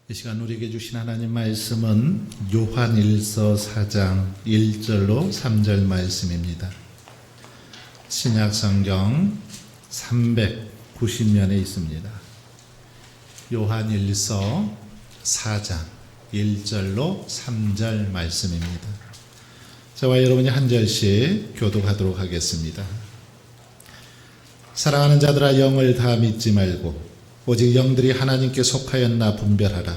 이 시간 우리에게 주신 하나님 말씀은 요한일서 4장 1절로 3절 말씀입니다. 신약 성경 390면에 있습니다. 요한일서 4장 1절로 3절 말씀입니다. 저와 여러분이 한 절씩 교독하도록 하겠습니다. 사랑하는 자들아, 영을 다 믿지 말고 오직 영들이 하나님께 속하였나 분별하라.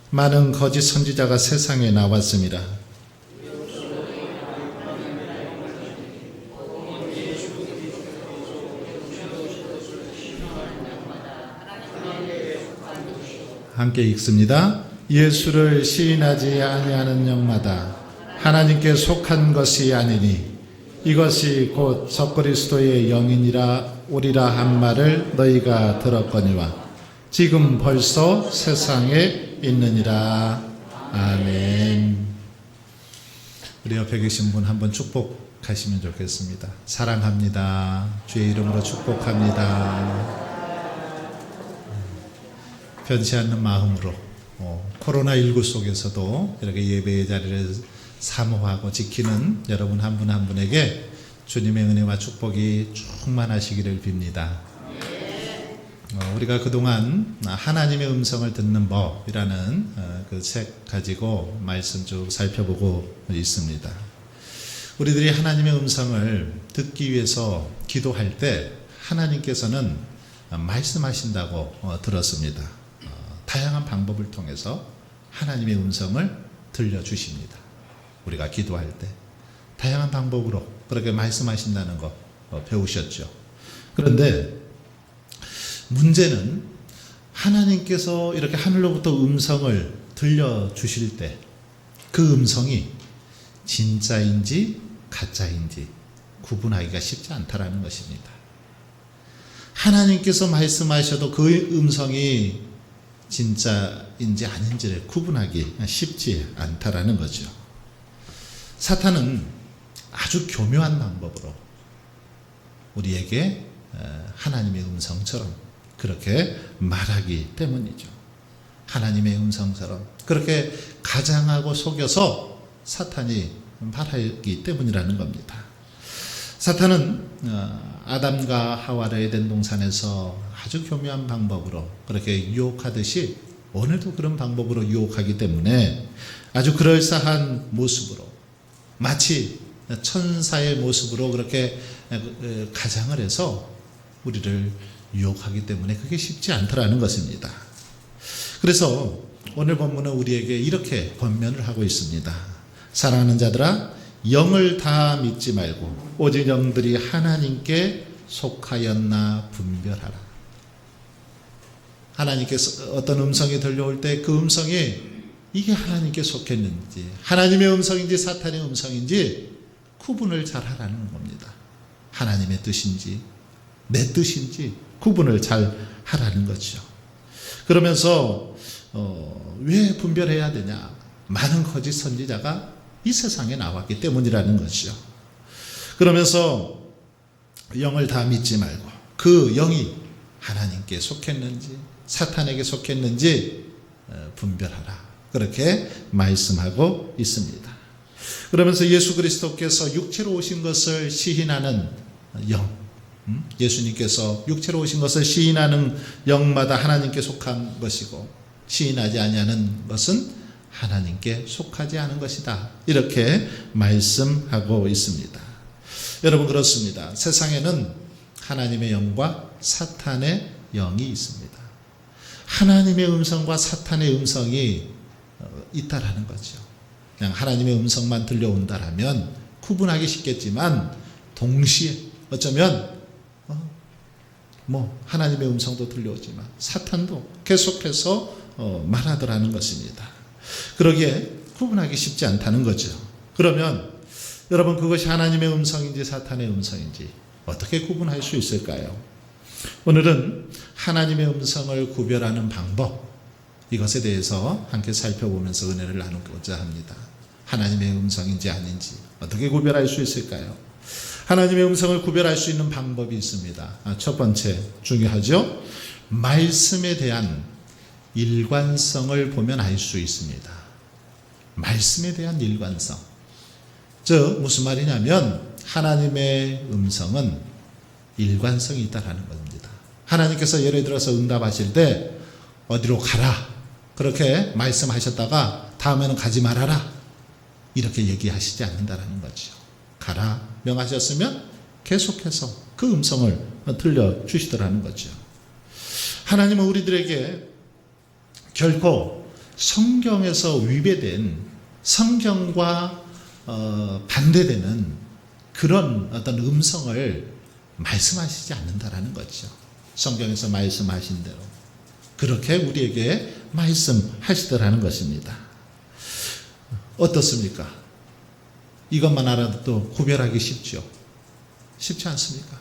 많은 거짓 선지자가 세상에 나왔습니다. 함께 읽습니다. 예수를 시인하지 아니하는 영마다 하나님께 속한 것이 아니니 이것이 곧 적그리스도의 영이니라 오리라 한 말을 너희가 들었거니와 지금 벌써 세상에 있느니라. 아멘. 우리 옆에 계신 분 한번 축복하시면 좋겠습니다. 사랑합니다. 주의 이름으로 축복합니다. 변치 않는 마음으로 코로나19 속에서도 이렇게 예배의 자리를 사모하고 지키는 여러분 한 분 한 분에게 주님의 은혜와 축복이 충만하시기를 빕니다. 우리가 그동안 하나님의 음성을 듣는 법이라는 그 책 가지고 말씀 쭉 살펴보고 있습니다. 우리들이 하나님의 음성을 듣기 위해서 기도할 때 하나님께서는 말씀하신다고 들었습니다. 다양한 방법을 통해서 하나님의 음성을 들려주십니다. 우리가 기도할 때 다양한 방법으로 그렇게 말씀하신다는 거 배우셨죠. 그런데 문제는 하나님께서 이렇게 하늘로부터 음성을 들려주실 때 그 음성이 진짜인지 가짜인지 구분하기가 쉽지 않다라는 것입니다. 하나님께서 말씀하셔도 그 음성이 진짜인지 아닌지를 구분하기 쉽지 않다라는 거죠. 사탄은 아주 교묘한 방법으로 우리에게 하나님의 음성처럼 그렇게 말하기 때문이죠. 하나님의 음성처럼 그렇게 가장하고 속여서 사탄이 말하기 때문이라는 겁니다. 사탄은 아담과 하와를 에덴 동산에서 아주 교묘한 방법으로 그렇게 유혹하듯이 오늘도 그런 방법으로 유혹하기 때문에 아주 그럴싸한 모습으로 마치 천사의 모습으로 그렇게 가장을 해서 우리를 유혹하기 때문에 그게 쉽지 않더라는 것입니다. 그래서 오늘 본문은 우리에게 이렇게 권면을 하고 있습니다. 사랑하는 자들아, 영을 다 믿지 말고 오직 영들이 하나님께 속하였나 분별하라. 하나님께서 어떤 음성이 들려올 때 그 음성이 이게 하나님께 속했는지 하나님의 음성인지 사탄의 음성인지 구분을 잘 하라는 겁니다. 하나님의 뜻인지 내 뜻인지 구분을 잘 하라는 거죠. 그러면서 왜 분별해야 되냐? 많은 거짓 선지자가 이 세상에 나왔기 때문이라는 것이죠. 그러면서 영을 다 믿지 말고 그 영이 하나님께 속했는지 사탄에게 속했는지 분별하라. 그렇게 말씀하고 있습니다. 그러면서 예수 그리스도께서 육체로 오신 것을 시인하는 영, 예수님께서 육체로 오신 것을 시인하는 영마다 하나님께 속한 것이고 시인하지 아니하는 것은 하나님께 속하지 않은 것이다. 이렇게 말씀하고 있습니다. 여러분, 그렇습니다. 세상에는 하나님의 영과 사탄의 영이 있습니다. 하나님의 음성과 사탄의 음성이 있다라는 거죠. 그냥 하나님의 음성만 들려온다라면 구분하기 쉽겠지만 동시에 어쩌면 하나님의 음성도 들려오지만 사탄도 계속해서 말하더라는 것입니다. 그러기에 구분하기 쉽지 않다는 거죠. 그러면 여러분, 그것이 하나님의 음성인지 사탄의 음성인지 어떻게 구분할 수 있을까요? 오늘은 하나님의 음성을 구별하는 방법, 이것에 대해서 함께 살펴보면서 은혜를 나누고자 합니다. 하나님의 음성인지 아닌지 어떻게 구별할 수 있을까요? 하나님의 음성을 구별할 수 있는 방법이 있습니다. 첫 번째 중요하죠. 말씀에 대한 일관성을 보면 알 수 있습니다. 말씀에 대한 일관성. 즉 무슨 말이냐면 하나님의 음성은 일관성이 있다라는 겁니다. 하나님께서 예를 들어서 응답하실 때 어디로 가라 그렇게 말씀하셨다가 다음에는 가지 말아라 이렇게 얘기하시지 않는다라는 거죠. 가라 명하셨으면 계속해서 그 음성을 들려주시더라는 거죠. 하나님은 우리들에게 결코 성경에서 위배된 성경과 반대되는 그런 어떤 음성을 말씀하시지 않는다라는 거죠. 성경에서 말씀하신 대로 그렇게 우리에게 말씀하시더라는 것입니다. 어떻습니까? 이것만 알아도 구별하기 쉽죠. 쉽지 않습니까?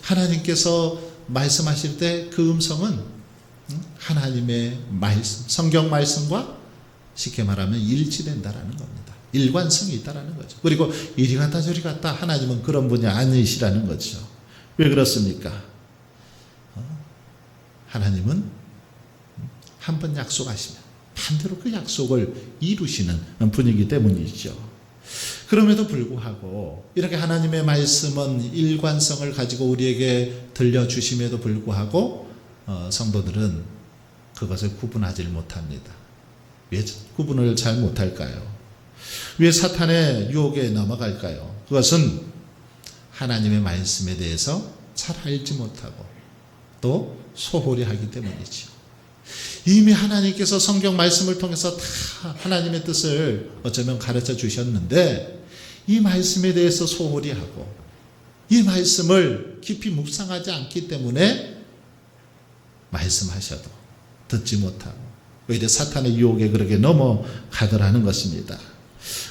하나님께서 말씀하실 때 그 음성은 하나님의 말씀, 성경 말씀과 쉽게 말하면 일치된다라는 겁니다. 일관성이 있다라는 거죠. 그리고 이리 갔다 저리 갔다 하나님은 그런 분이 아니시라는 거죠. 왜 그렇습니까? 하나님은 한 번 약속하시면 반대로 그 약속을 이루시는 분이기 때문이죠. 그럼에도 불구하고 이렇게 하나님의 말씀은 일관성을 가지고 우리에게 들려주심에도 불구하고 성도들은 그것을 구분하지 못합니다. 왜 구분을 잘 못할까요? 왜 사탄의 유혹에 넘어갈까요? 그것은 하나님의 말씀에 대해서 잘 알지 못하고 또 소홀히 하기 때문이죠. 이미 하나님께서 성경 말씀을 통해서 다 하나님의 뜻을 어쩌면 가르쳐 주셨는데 이 말씀에 대해서 소홀히 하고 이 말씀을 깊이 묵상하지 않기 때문에 말씀하셔도 듣지 못하고 오히려 사탄의 유혹에 그렇게 넘어가더라는 것입니다.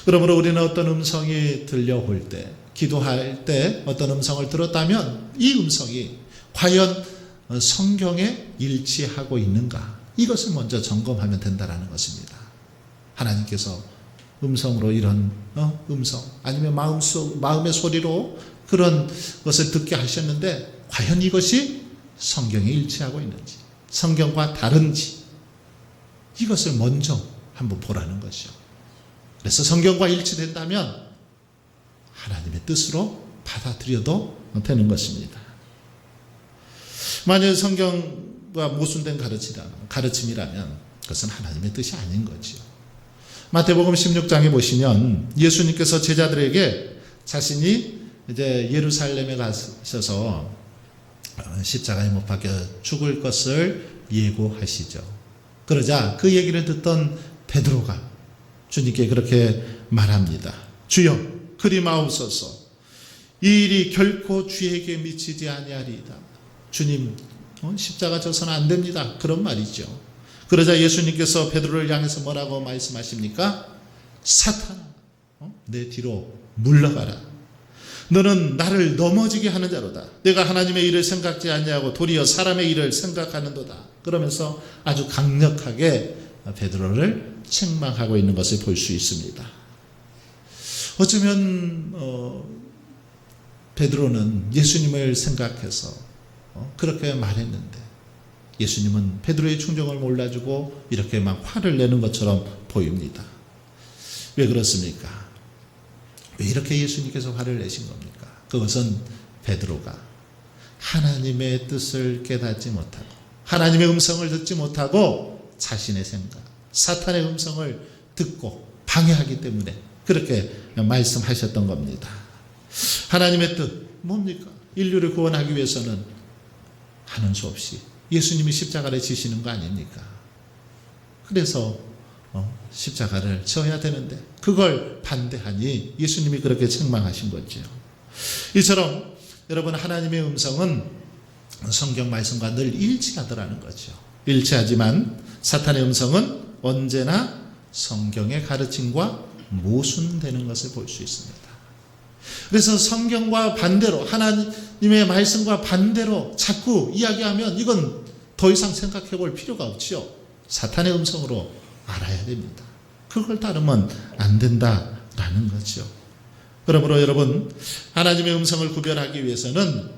그러므로 우리는 어떤 음성이 들려올 때, 기도할 때 어떤 음성을 들었다면 이 음성이 과연 성경에 일치하고 있는가? 이것을 먼저 점검하면 된다는 것입니다. 하나님께서 음성으로 이런 음성 아니면 마음의 소리로 그런 것을 듣게 하셨는데 과연 이것이 성경에 일치하고 있는지, 성경과 다른지 이것을 먼저 한번 보라는 것이죠. 그래서 성경과 일치된다면 하나님의 뜻으로 받아들여도 되는 것입니다. 만약 성경과 모순된 가르침이라면 그것은 하나님의 뜻이 아닌 거죠. 마태복음 16장에 보시면 예수님께서 제자들에게 자신이 이제 예루살렘에 가셔서 십자가에 못 박혀 죽을 것을 예고하시죠. 그러자 그 얘기를 듣던 베드로가 주님께 그렇게 말합니다. 주여 그리 마옵소서. 이 일이 결코 주에게 미치지 아니하리이다. 주님 십자가 져서는 안 됩니다. 그런 말이죠. 그러자 예수님께서 베드로를 향해서 뭐라고 말씀하십니까? 사탄아 내 뒤로 물러가라. 너는 나를 넘어지게 하는 자로다. 내가 하나님의 일을 생각지 아니하고 도리어 사람의 일을 생각하는도다. 그러면서 아주 강력하게 베드로를 책망하고 있는 것을 볼 수 있습니다. 어쩌면 베드로는 예수님을 생각해서 그렇게 말했는데 예수님은 베드로의 충정을 몰라주고 이렇게 막 화를 내는 것처럼 보입니다. 왜 그렇습니까? 왜 이렇게 예수님께서 화를 내신 겁니까? 그것은 베드로가 하나님의 뜻을 깨닫지 못하고 하나님의 음성을 듣지 못하고 자신의 생각, 사탄의 음성을 듣고 방해하기 때문에 그렇게 말씀하셨던 겁니다. 하나님의 뜻 뭡니까? 인류를 구원하기 위해서는 하는 수 없이 예수님이 십자가를 지시는 거 아닙니까? 그래서 십자가를 져야 되는데 그걸 반대하니 예수님이 그렇게 책망하신 거죠. 이처럼 여러분 하나님의 음성은 성경 말씀과 늘 일치하더라는 거죠. 일치하지만 사탄의 음성은 언제나 성경의 가르침과 모순되는 것을 볼 수 있습니다. 그래서 성경과 반대로 하나님의 말씀과 반대로 자꾸 이야기하면 이건 더 이상 생각해 볼 필요가 없죠. 사탄의 음성으로 알아야 됩니다. 그걸 따르면 안 된다라는 거죠. 그러므로 여러분 하나님의 음성을 구별하기 위해서는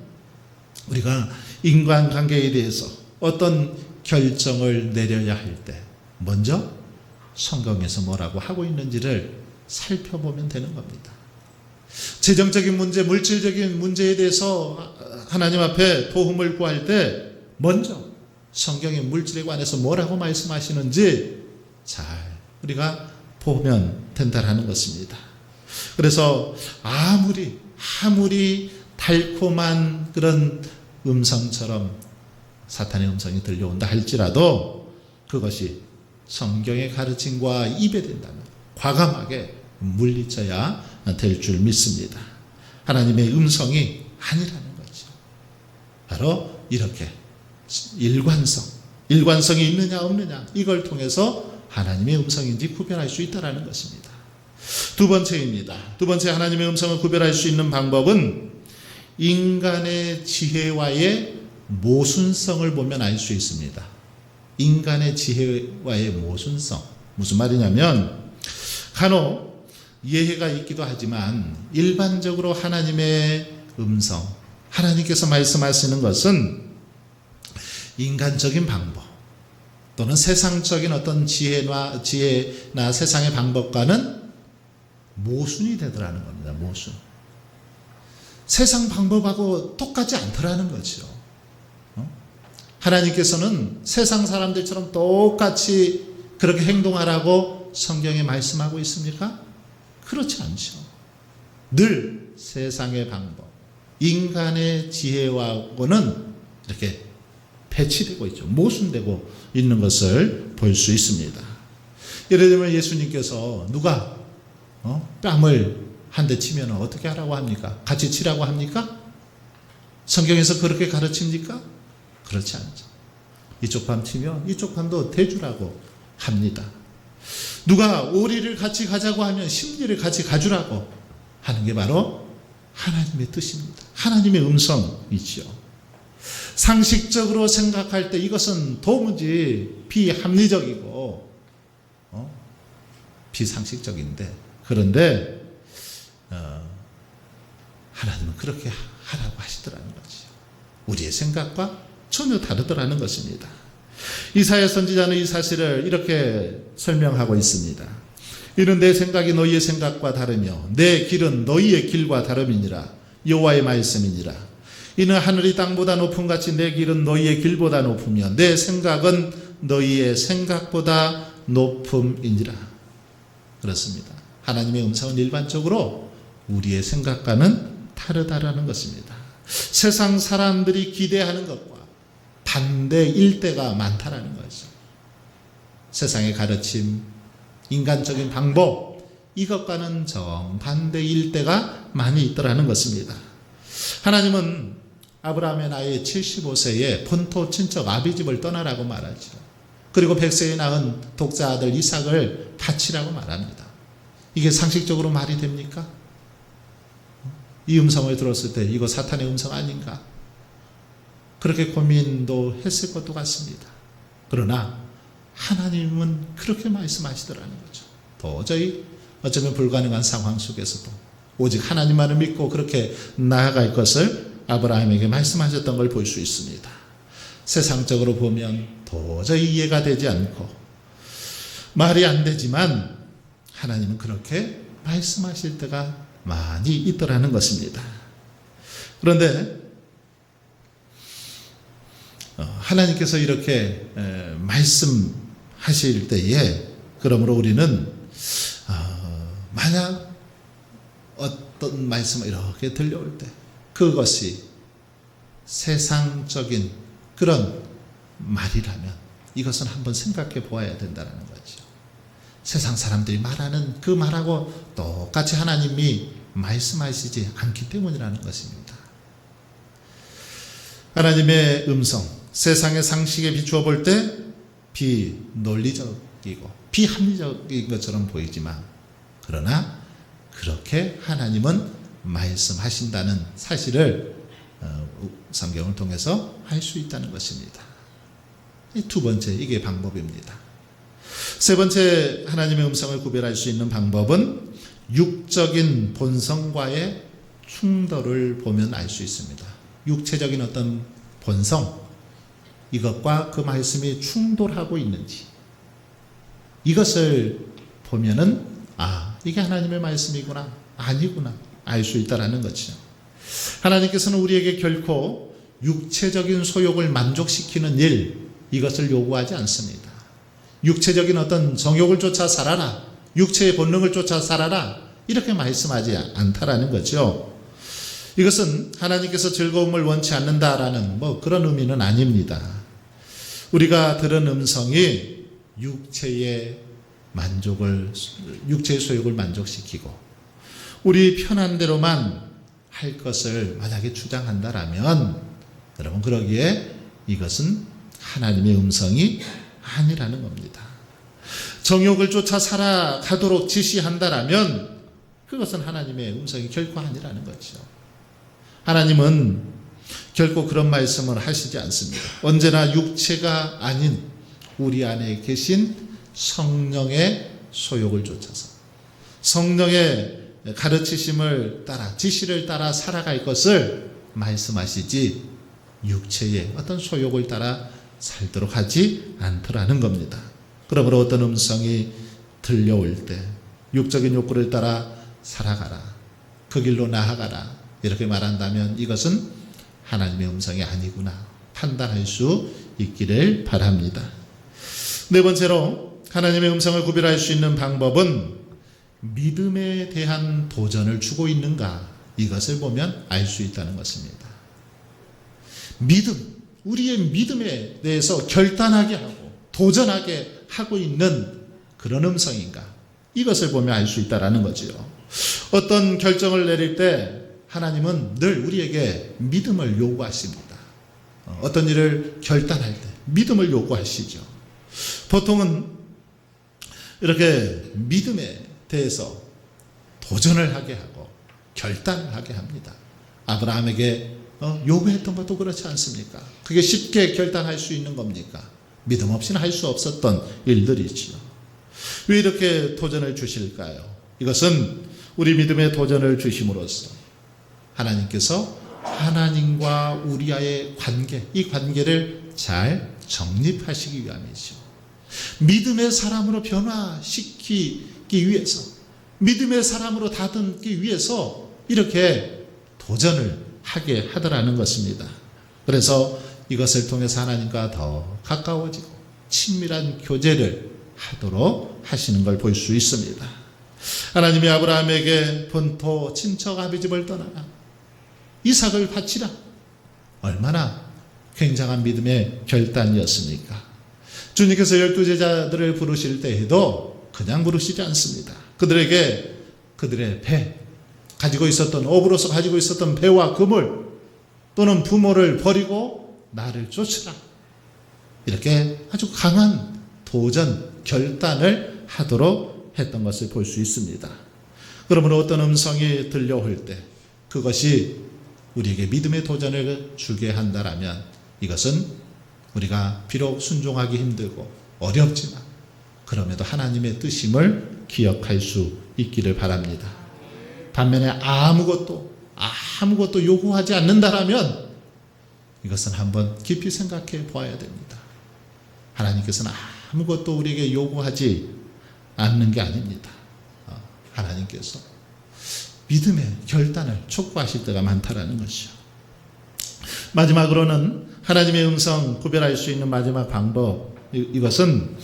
우리가 인간관계에 대해서 어떤 결정을 내려야 할 때 먼저 성경에서 뭐라고 하고 있는지를 살펴보면 되는 겁니다. 재정적인 문제, 물질적인 문제에 대해서 하나님 앞에 도움을 구할 때 먼저 성경의 물질에 관해서 뭐라고 말씀하시는지 잘 우리가 보면 된다는 것입니다. 그래서 아무리 달콤한 그런 음성처럼 사탄의 음성이 들려온다 할지라도 그것이 성경의 가르침과 이배된다면 과감하게 물리쳐야 될 줄 믿습니다. 하나님의 음성이 아니라는 거죠. 바로 이렇게 일관성이 있느냐 없느냐 이걸 통해서 하나님의 음성인지 구별할 수 있다는 것입니다. 두 번째입니다. 두 번째 하나님의 음성을 구별할 수 있는 방법은 인간의 지혜와의 모순성을 보면 알 수 있습니다. 인간의 지혜와의 모순성. 무슨 말이냐면 간혹 예외가 있기도 하지만 일반적으로 하나님의 음성, 하나님께서 말씀하시는 것은 인간적인 방법 또는 세상적인 어떤 지혜나 세상의 방법과는 모순이 되더라는 겁니다. 모순. 세상 방법하고 똑같지 않더라는 거죠. 하나님께서는 세상 사람들처럼 똑같이 그렇게 행동하라고 성경에 말씀하고 있습니까? 그렇지 않죠. 늘 세상의 방법, 인간의 지혜와는 이렇게 배치되고 있죠. 모순되고 있는 것을 볼 수 있습니다. 예를 들면 예수님께서 누가 뺨을 한 대 치면 어떻게 하라고 합니까? 같이 치라고 합니까? 성경에서 그렇게 가르칩니까? 그렇지 않죠. 이쪽 뺨 치면 이쪽 뺨도 대주라고 합니다. 누가 오리를 같이 가자고 하면 심리를 같이 가주라고 하는 게 바로 하나님의 뜻입니다. 하나님의 음성이지요. 상식적으로 생각할 때 이것은 도무지 비합리적이고 비상식적인데 그런데 하나님은 그렇게 하라고 하시더라는 거죠. 우리의 생각과 전혀 다르더라는 것입니다. 이사야 선지자는 이 사실을 이렇게 설명하고 있습니다. 이는 내 생각이 너희의 생각과 다르며 내 길은 너희의 길과 다름이니라. 여호와의 말씀이니라. 이는 하늘이 땅보다 높음 같이 내 길은 너희의 길보다 높으며 내 생각은 너희의 생각보다 높음이니라. 그렇습니다. 하나님의 음성은 일반적으로 우리의 생각과는 다르다라는 것입니다. 세상 사람들이 기대하는 것과 반대일 때가 많다라는 거죠. 세상의 가르침, 인간적인 방법, 이것과는 정반대일 때가 많이 있더라는 것입니다. 하나님은 아브라함의 나이 75세에 본토 친척 아비집을 떠나라고 말하죠. 그리고 100세에 낳은 독자 아들 이삭을 바치라고 말합니다. 이게 상식적으로 말이 됩니까? 이 음성을 들었을 때 이거 사탄의 음성 아닌가? 그렇게 고민도 했을 것도 같습니다. 그러나 하나님은 그렇게 말씀하시더라는 거죠. 도저히 어쩌면 불가능한 상황 속에서도 오직 하나님만을 믿고 그렇게 나아갈 것을 아브라함에게 말씀하셨던 걸 볼 수 있습니다. 세상적으로 보면 도저히 이해가 되지 않고 말이 안 되지만 하나님은 그렇게 말씀하실 때가 많이 있더라는 것입니다. 그런데 하나님께서 이렇게 말씀하실 때에 그러므로 우리는 만약 어떤 말씀이 이렇게 들려올 때 그것이 세상적인 그런 말이라면 이것은 한번 생각해 보아야 된다는 거죠. 세상 사람들이 말하는 그 말하고 똑같이 하나님이 말씀하시지 않기 때문이라는 것입니다. 하나님의 음성, 세상의 상식에 비추어 볼 때 비논리적이고 비합리적인 것처럼 보이지만 그러나 그렇게 하나님은 말씀하신다는 사실을 성경을 통해서 알 수 있다는 것입니다. 두 번째, 이게 방법입니다. 세 번째 하나님의 음성을 구별할 수 있는 방법은 육적인 본성과의 충돌을 보면 알 수 있습니다. 육체적인 어떤 본성, 이것과 그 말씀이 충돌하고 있는지 이것을 보면은 이게 하나님의 말씀이구나 아니구나 알 수 있다라는 거죠. 하나님께서는 우리에게 결코 육체적인 소욕을 만족시키는 일 이것을 요구하지 않습니다. 육체적인 어떤 정욕을 쫓아 살아라, 육체의 본능을 쫓아 살아라 이렇게 말씀하지 않다라는 거죠. 이것은 하나님께서 즐거움을 원치 않는다라는 그런 의미는 아닙니다. 우리가 들은 음성이 육체의 소욕을 만족시키고 우리 편한 대로만 할 것을 만약에 주장한다라면 여러분 그러기에 이것은 하나님의 음성이 아니라는 겁니다. 정욕을 쫓아 살아가도록 지시한다라면 그것은 하나님의 음성이 결코 아니라는 거죠. 하나님은 결코 그런 말씀을 하시지 않습니다. 언제나 육체가 아닌 우리 안에 계신 성령의 소욕을 쫓아서 성령의 가르치심을 따라 지시를 따라 살아갈 것을 말씀하시지 육체의 어떤 소욕을 따라 살도록 하지 않더라는 겁니다. 그러므로 어떤 음성이 들려올 때 육적인 욕구를 따라 살아가라, 그 길로 나아가라 이렇게 말한다면 이것은 하나님의 음성이 아니구나 판단할 수 있기를 바랍니다. 네 번째로 하나님의 음성을 구별할 수 있는 방법은 믿음에 대한 도전을 주고 있는가 이것을 보면 알 수 있다는 것입니다. 믿음, 우리의 믿음에 대해서 결단하게 하고 도전하게 하고 있는 그런 음성인가 이것을 보면 알 수 있다는 거지요. 어떤 결정을 내릴 때 하나님은 늘 우리에게 믿음을 요구하십니다. 어떤 일을 결단할 때 믿음을 요구하시죠. 보통은 이렇게 믿음에 대해서 도전을 하게 하고 결단을 하게 합니다. 아브라함에게 요구했던 것도 그렇지 않습니까? 그게 쉽게 결단할 수 있는 겁니까? 믿음 없이는 할 수 없었던 일들이지요. 왜 이렇게 도전을 주실까요? 이것은 우리 믿음의 도전을 주심으로써 하나님께서 하나님과 우리와의 관계, 이 관계를 잘 정립하시기 위함이죠. 믿음의 사람으로 변화시키기 위해서, 믿음의 사람으로 다듬기 위해서 이렇게 도전을 하게 하더라는 것입니다. 그래서 이것을 통해서 하나님과 더 가까워지고 친밀한 교제를 하도록 하시는 걸 볼 수 있습니다. 하나님이 아브라함에게 본토 친척 아비 집을 떠나라, 이삭을 바치라, 얼마나 굉장한 믿음의 결단이었습니까? 주님께서 12제자들을 부르실 때에도 그냥 부르시지 않습니다. 그들에게 그들의 배, 가지고 있었던 업으로서 가지고 있었던 배와 그물 또는 부모를 버리고 나를 쫓으라, 이렇게 아주 강한 도전, 결단을 하도록 했던 것을 볼 수 있습니다. 그러므로 어떤 음성이 들려올 때 그것이 우리에게 믿음의 도전을 주게 한다라면 이것은 우리가 비록 순종하기 힘들고 어렵지만 그럼에도 하나님의 뜻임을 기억할 수 있기를 바랍니다. 반면에 아무것도 요구하지 않는다라면 이것은 한번 깊이 생각해 보아야 됩니다. 하나님께서는 아무것도 우리에게 요구하지 않는 게 아닙니다. 하나님께서 믿음의 결단을 촉구하실 때가 많다라는 것이죠. 마지막으로는 하나님의 음성 구별할 수 있는 마지막 방법, 이것은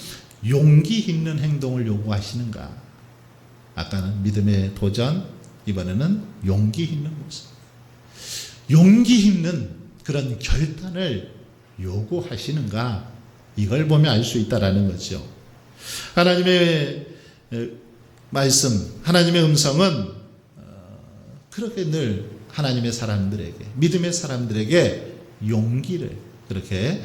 용기 있는 행동을 요구하시는가. 아까는 믿음의 도전, 이번에는 용기 있는 모습, 용기 있는 그런 결단을 요구하시는가, 이걸 보면 알 수 있다라는 거죠. 하나님의 말씀, 하나님의 음성은 그렇게 늘 하나님의 사람들에게, 믿음의 사람들에게 용기를 그렇게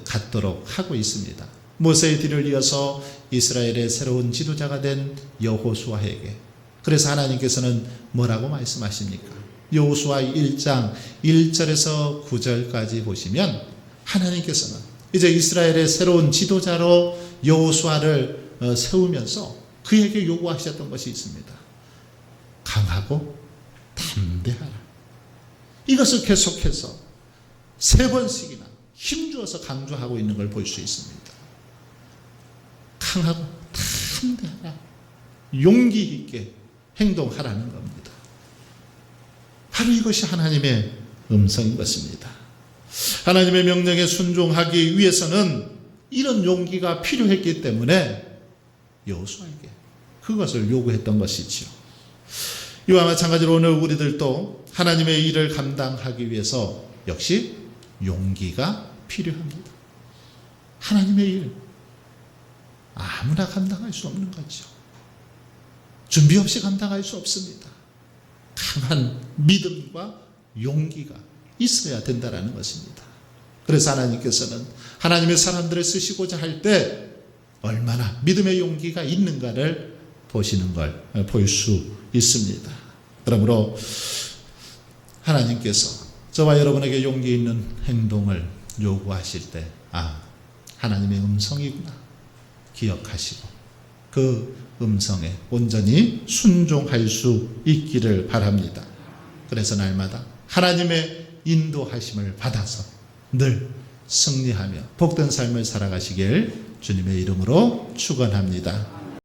갖도록 하고 있습니다. 모세의 뒤를 이어서 이스라엘의 새로운 지도자가 된 여호수아에게, 그래서 하나님께서는 뭐라고 말씀하십니까? 여호수아 1장 1절에서 9절까지 보시면 하나님께서는 이제 이스라엘의 새로운 지도자로 여호수아를 세우면서 그에게 요구하셨던 것이 있습니다. 강하고 담대하라. 이것을 계속해서 3번씩이나 힘주어서 강조하고 있는 걸 볼 수 있습니다. 강하고 담대하라, 용기 있게 행동하라는 겁니다. 바로 이것이 하나님의 음성인 것입니다. 하나님의 명령에 순종하기 위해서는 이런 용기가 필요했기 때문에 여호수아에게 그것을 요구했던 것이지요. 이와 마찬가지로 오늘 우리들도 하나님의 일을 감당하기 위해서 역시 용기가 필요합니다. 하나님의 일 아무나 감당할 수 없는 거죠. 준비 없이 감당할 수 없습니다. 강한 믿음과 용기가 있어야 된다는 것입니다. 그래서 하나님께서는 하나님의 사람들을 쓰시고자 할 때 얼마나 믿음의 용기가 있는가를 보시는 걸 볼 수 있습니다. 그러므로 하나님께서 저와 여러분에게 용기 있는 행동을 요구하실 때 하나님의 음성이구나 기억하시고 그 음성에 온전히 순종할 수 있기를 바랍니다. 그래서 날마다 하나님의 인도하심을 받아서 늘 승리하며 복된 삶을 살아가시길 주님의 이름으로 축원합니다.